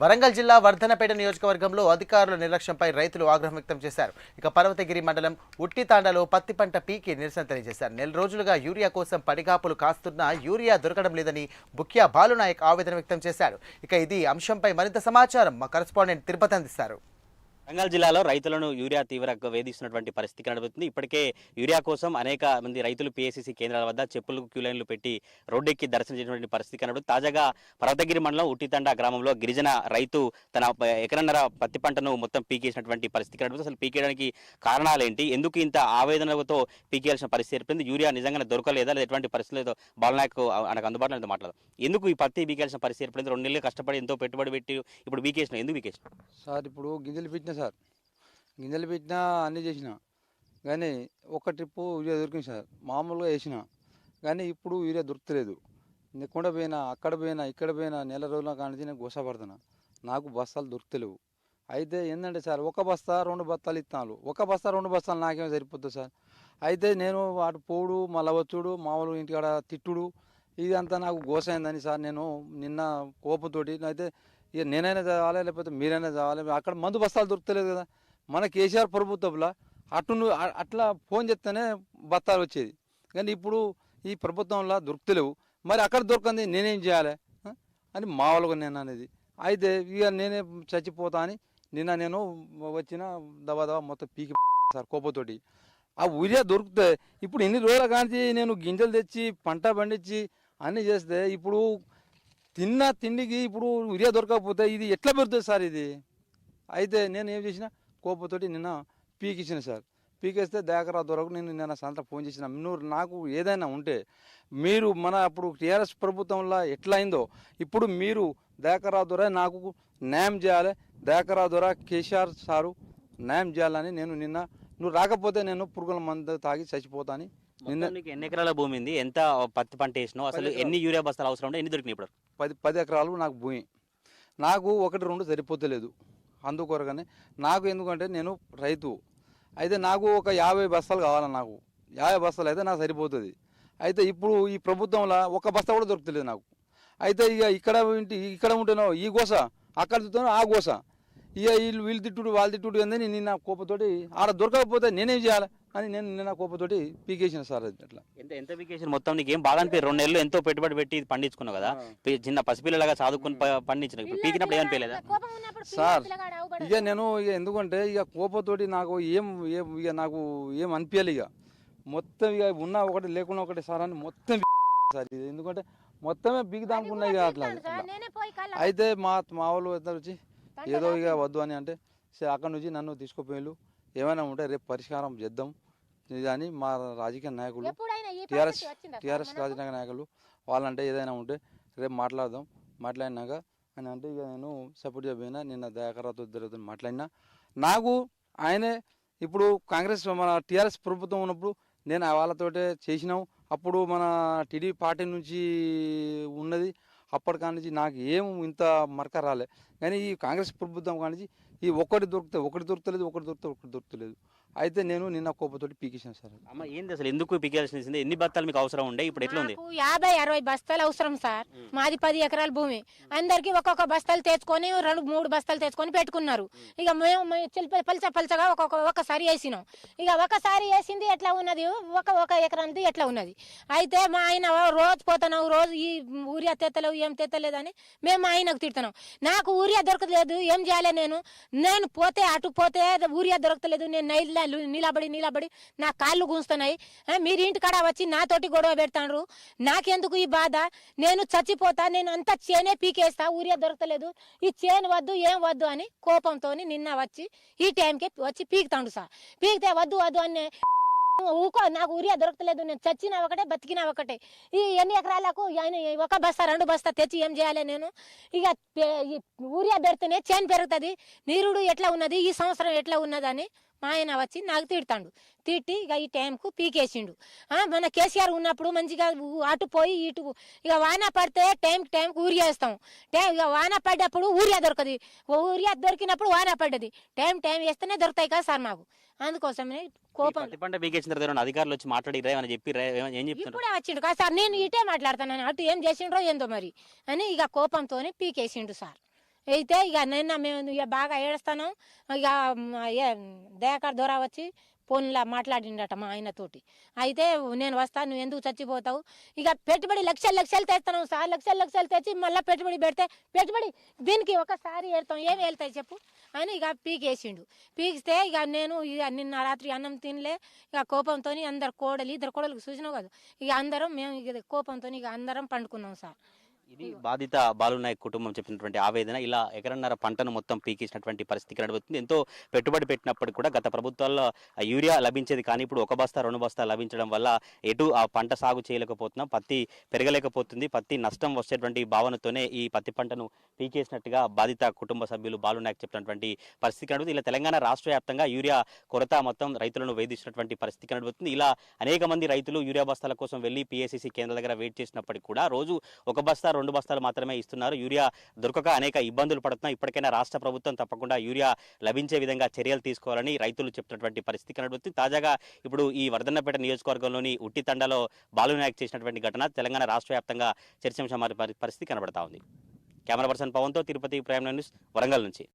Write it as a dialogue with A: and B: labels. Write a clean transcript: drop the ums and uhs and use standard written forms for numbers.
A: వరంగల్ జిల్లా వర్ధనపేట నియోజకవర్గంలో అధికారుల నిర్లక్ష్యంపై రైతులు ఆగ్రహం వ్యక్తం చేశారు. ఇక పర్వతగిరి మండలం ఉట్టితాండలో పత్తి పంట పీకి నిరసన తెలియజేశారు. నెల రోజులుగా యూరియా కోసం పడిగాపులు కాస్తున్నా యూరియా దొరకడం లేదని బుక్యా బాలునాయక్ ఆవేదన వ్యక్తం చేశారు. ఇక ఇది అంశంపై మరింత సమాచారం మా కరెస్పాండెంట్ తిరుపతి అందిస్తారు.
B: వరంగల్ జిల్లాలో రైతులను యూరియా తీవ్రంగా వేధిస్తున్నటువంటి పరిస్థితి కనబడుతుంది. ఇప్పటికే యూరియా కోసం అనేక మంది రైతులు పీఏసీసీ కేంద్రాల వద్ద చెప్పులకు క్యూ లైన్లు పెట్టి రోడ్డెక్కి దర్శనం చేసినటువంటి పరిస్థితి కనబడుతుంది. తాజాగా పర్వతగిరి మండలం ఉట్టితండ గ్రామంలో గిరిజన రైతు తన ఎకరన్నర పత్తి పంటను మొత్తం పీకేసినటువంటి పరిస్థితి కనబడుతుంది. అసలు పీకేయడానికి కారణాలేంటి, ఎందుకు ఇంత ఆవేదనలతో పీకేయాల్సిన పరిస్థితి ఏర్పడింది, యూరియా నిజంగా దొరకలేదా లేదా ఎటువంటి పరిస్థితులతో బాలనాయక్ మనకు అందుబాటులో మాట్లాడదు. ఎందుకు ఈ పత్తి పీకేయాల్సిన పరిస్థితి ఏర్పడింది? 2 నెలలు కష్టపడి ఎంతో పెట్టుబడి పెట్టి ఇప్పుడు పీకేసిన, ఎందుకు పీకేసిన?
C: సార్ ఇప్పుడు గింజలు పెట్టినా సార్, గింజలు పెట్టినా అన్నీ చేసిన కానీ ఒక ట్రిప్పు యూరియా దొరికింది సార్. మామూలుగా వేసిన కానీ ఇప్పుడు యూరియా దొరుకుతలేదు. నెక్కుండా పోయినా, అక్కడ పోయినా, ఇక్కడ పోయినా, నెల రోజుల కానించి నేను గోసపడుతున్నా. నాకు బస్తాలు దొరుకుతలేవు. అయితే ఏంటంటే సార్, ఒక బస్తా 2 బస్తాలు ఇస్తాను, ఒక బస్తా 2 బస్తాలు నాకేమో సరిపోతుంది సార్. అయితే నేను అటు పోడు, మళ్ళీ వచ్చుడు, మామూలు ఇంటికాడ తిట్టుడు, ఇదంతా నాకు గోస అయిందని సార్. నేను నిన్న కోపంతోటి అయితే ఇక నేనైనా చదవాలి లేకపోతే మీరైనా చదవాలి, అక్కడ మందు బస్తాలు దొరుకుతలేదు కదా. మన కేసీఆర్ ప్రభుత్వంలో అట్లా ఫోన్ చేస్తేనే బస్తాలు వచ్చేది, కానీ ఇప్పుడు ఈ ప్రభుత్వంలో దొరుకుతలేవు. మరి అక్కడ దొరకంది నేనేం చేయాలి అని మా వాళ్ళకు నేను అనేది. అయితే ఇక నేనే చచ్చిపోతా అని నిన్న నేను వచ్చిన దబా మొత్తం పీకి సార్ కోపతోటి. ఆ యూరియా దొరికితే ఇప్పుడు ఎన్ని రోజుల కానీ నేను గింజలు తెచ్చి పంట పండించి అన్నీ చేస్తే ఇప్పుడు తిన్న తిండికి ఇప్పుడు యూరియా దొరకకపోతే ఇది ఎట్లా పెడుతుంది సార్ ఇది. అయితే నేను ఏం చేసిన కోపంతోటి నిన్న పీకిచ్చిన సార్. పీకేస్తే దయాకరా దొరకు నేను నిన్న సాయంత్రం ఫోన్ చేసిన, నువ్వు నాకు ఏదైనా ఉంటే మీరు మన అప్పుడు టీఆర్ఎస్ ప్రభుత్వంలో ఎట్లా అయిందో ఇప్పుడు మీరు దయాకరా దొర నాకు న్యాయం చేయాలి, దయాకరా దొర కేసీఆర్ సారు న్యాయం చేయాలని నేను నిన్న, నువ్వు రాకపోతే నేను పురుగుల మందు తాగి చచ్చిపోతాను.
B: నిన్న ఎన్ని ఎకరాల భూమి ఉంది, ఎంత పత్తి పంట వేసినావు, అసలు ఎన్ని యూరియా బస్తాలు అవసరం ఉంటే ఎన్ని దొరికినాయి? ఇప్పుడు
C: 10 ఎకరాలు నాకు భూమి, నాకు 1-2 సరిపోతలేదు. అందుకొరగానే నాకు, ఎందుకంటే నేను రైతు అయితే నాకు ఒక 50 బస్తాలు కావాలి. నాకు 50 బస్తాలు అయితే నాకు సరిపోతుంది. అయితే ఇప్పుడు ఈ ప్రభుత్వంలో ఒక బస్తా కూడా దొరుకుతలేదు నాకు. అయితే ఇక ఇక్కడ ఉంటేనో ఈ గోస, అక్కడ చూస్తానో ఆ గోస, ఇక వీళ్ళు తిట్టుడు వాళ్ళు తిట్టుడు ఏందని నిన్న కోపతోటి ఆడ దొరకకపోతే నేనేం చేయాలి అని నేను నిన్న కోపతోటి పీకేసిన సార్. అట్లా
B: ఎంత పీకేసిన మొత్తం నీకు ఏం బాధ అనిపించదు? 2 నెలలు ఎంతో పెట్టుబడి పెట్టి పండించుకున్నావు కదా, చిన్న పసిపిల్లలాగా చదువుకుని పండించిన, ఇప్పుడు పీకినప్పుడు ఏమనిపించలేదా
C: సార్? ఇక నేను ఎందుకంటే ఇక కోపతోటి నాకు ఇక నాకు ఏం అనిపించాలి. ఇక మొత్తం ఇక ఉన్న ఒకటి లేకుండా ఒకటి సార్ అని మొత్తం సార్ ఇది, ఎందుకంటే మొత్తమే పీకిదానుకున్నాయి ఇక అట్లా. అయితే మా వాళ్ళు వచ్చి ఏదో ఇక వద్దు అని అంటే అక్కడ నుంచి నన్ను తీసుకుపోయారు. ఏమైనా ఉంటే రేపు పరిష్కారం చేద్దాం అని మా రాజకీయ నాయకులు, టీఆర్ఎస్ రాజకీయ నాయకులు వాళ్ళంటే ఏదైనా ఉంటే రేపు మాట్లాడదాం, మాట్లాడినాక అని అంటే ఇక నేను సపోర్ట్ చెప్పినా. నిన్న దయాకరాతో జరుగుతుంది మాట్లాడినా. నాకు ఆయనే ఇప్పుడు కాంగ్రెస్ మన టీఆర్ఎస్ ప్రభుత్వం ఉన్నప్పుడు నేను వాళ్ళతోటే చేసినాం. అప్పుడు మన టీడీపీ పార్టీ నుంచి ఉన్నది, అప్పటికాడి నుంచి నాకు ఏం ఇంత మరక రాలే. కానీ ఈ కాంగ్రెస్ ప్రభుత్వం కానించి ఈ ఒకటి దొరుకుతలేదు. అయితే నేను నిన్న కోపతోటి పీకేసాను సార్.
B: అమ్మ ఏంది అసలు, ఎందుకు పీకేయాల్సింది? ఎన్ని బస్తాలు మీకు అవసరం ఉండే, ఇప్పుడు ఎట్లా ఉంది?
D: 50-60 బస్తాలు అవసరం సార్. మాది 10 ఎకరాల భూమి, అందరికి ఒక్కొక్క బస్తాలు తెచ్చుకొని 2-3 బస్తాలు తెచ్చుకొని పెట్టుకున్నారు. ఇక మేము పలచగా ఒకసారి వేసినాం. ఇక ఒకసారి వేసింది ఎట్లా ఉన్నది, ఒక ఎకరానికి ఎట్లా ఉన్నది. అయితే మా ఆయన రోజు పోతున్నావు, రోజు ఈ ఊరియా తెత్తలేవు, ఏం తెత్తలేదని మేము ఆయనకు తిడుతున్నాం. నాకు ఊరియా దొరకలేదు, ఏం చేయాలి నేను పోతే అటు పోతే ఊరియా దొరకలేదు. నేను నిలబడి నా కాళ్ళు గుంస్తున్నాయి. మీరు ఇంటికాడ వచ్చి నాతోటి గొడవ పెడతాను. నాకెందుకు ఈ బాధ? నేను చచ్చిపోతా, నేను అంతా చేనే పీకేస్తా, ఊరియా దొరకలేదు, ఈ చేను వద్దు ఏం వద్దు అని కోపంతో నిన్న వచ్చి ఈ టైంకి వచ్చి పీకుతాడు సార్. పీకితే వద్దు అని ఊకో, నాకు ఊరియా దొరకలేదు, నేను చచ్చినా ఒకటే బతికినా ఒకటే. ఈ ఎన్ని ఎకరాలకు ఒక బస్తా 2 బస్తా తెచ్చి ఏం చేయాలి నేను? ఇక ఊరియా పెడితేనే చేను పెరుగుతుంది, నీరుడు ఎట్లా ఉన్నది, ఈ సంవత్సరం ఎట్లా ఉన్నదని మా ఆయన వచ్చి నాకు తిట్టి ఇక ఈ టైంకు పీకేసిండు. మన కేసీఆర్ ఉన్నప్పుడు మంచిగా అటు పోయి ఇటు, ఇక వాన పడితే టైంకి ఊరియా వేస్తాం. ఇక వాన పడ్డప్పుడు ఊరియా దొరకదు, ఊరియా దొరికినప్పుడు వాన పడ్డది. టైం వేస్తేనే దొరుకుతాయి కదా సార్ మాకు. అందుకోసమే కోపం.
B: అధికారులు వచ్చి మాట్లాడి
D: ఇప్పుడే వచ్చిండు కదా సార్, నేను ఇటే మాట్లాడతాను, అటు ఏం చేసిండ్రో ఏందో మరి అని ఇక కోపంతో పీకేసిండు సార్. అయితే ఇక నిన్న మేము ఇక బాగా ఏడుస్తాను. ఇక దయాకర్ దొర వచ్చి ఫోన్లో మాట్లాడిండట మా ఆయనతోటి. అయితే నేను వస్తాను, నువ్వు ఎందుకు చచ్చిపోతావు, ఇక పెట్టుబడి లక్షలు లక్షలు తెస్తున్నాం సార్, లక్షలు లక్షలు తెచ్చి మళ్ళీ పెట్టుబడి పెడితే పెట్టుబడి దీనికి ఒకసారి వెళ్తాం, ఏమి వెళ్తాయి చెప్పు అని ఇక పీకేసిండు. పీకిస్తే ఇక నేను ఇక నిన్న రాత్రి అన్నం తినలే, ఇక కోపంతో అందరు ఇద్దరు కోడలు చూసినావు కదా, ఇక అందరం మేము ఇక కోపంతో ఇక అందరం పండుకున్నాం సార్.
B: ఇది బాధిత బాలునాయక్ కుటుంబం చెప్పినటువంటి ఆవేదన. ఇలా ఎకరన్నర పంటను మొత్తం పీకేసినటువంటి పరిస్థితి కనబడుతుంది. ఎంతో పెట్టుబడి పెట్టినప్పటికీ కూడా గత ప్రభుత్వాల్లో యూరియా లభించేది, కానీ ఇప్పుడు 1 బస్తా 2 బస్తా లభించడం వల్ల ఎటు ఆ పంట సాగు చేయలేకపోతున్నాం, పత్తి పెరగలేకపోతుంది, పత్తి నష్టం వచ్చేటువంటి భావనతోనే ఈ పత్తి పంటను పీకేసినట్టుగా బాధిత కుటుంబ సభ్యులు బాలునాయక్ చెప్పినటువంటి పరిస్థితి కనబడుతుంది. ఇలా తెలంగాణ రాష్ట్ర వ్యాప్తంగా యూరియా కొరత మొత్తం రైతులను వేధిస్తున్నటువంటి పరిస్థితి కనబడుతుంది. ఇలా అనేక మంది రైతులు యూరియా బస్తాల కోసం వెళ్లి PACC కేంద్రాల దగ్గర వెయిట్ చేసినప్పటికీ కూడా రోజు 1 బస్తా 2 బస్తాలు మాత్రమే ఇస్తున్నారు. యూరియా దొరకక అనేక ఇబ్బందులు పడుతున్నాయి. ఇప్పటికైనా రాష్ట్ర ప్రభుత్వం తప్పకుండా యూరియా లభించే విధంగా చర్యలు తీసుకోవాలని రైతులు చెప్తున్నటువంటి పరిస్థితి కనబడుతుంది. తాజాగా ఇప్పుడు ఈ వర్ధన్నపేట నియోజకవర్గంలోని ఉట్టితండలో బాలునాయక్ చేసినటువంటి ఘటన తెలంగాణ రాష్ట్ర వ్యాప్తంగా చర్చాంశ పరిస్థితి కనబడతా ఉంది. కెమెరా పర్సన్ పవన్తో తిరుపతి ప్రైమ్ న్యూస్ వరంగల్ నుంచి.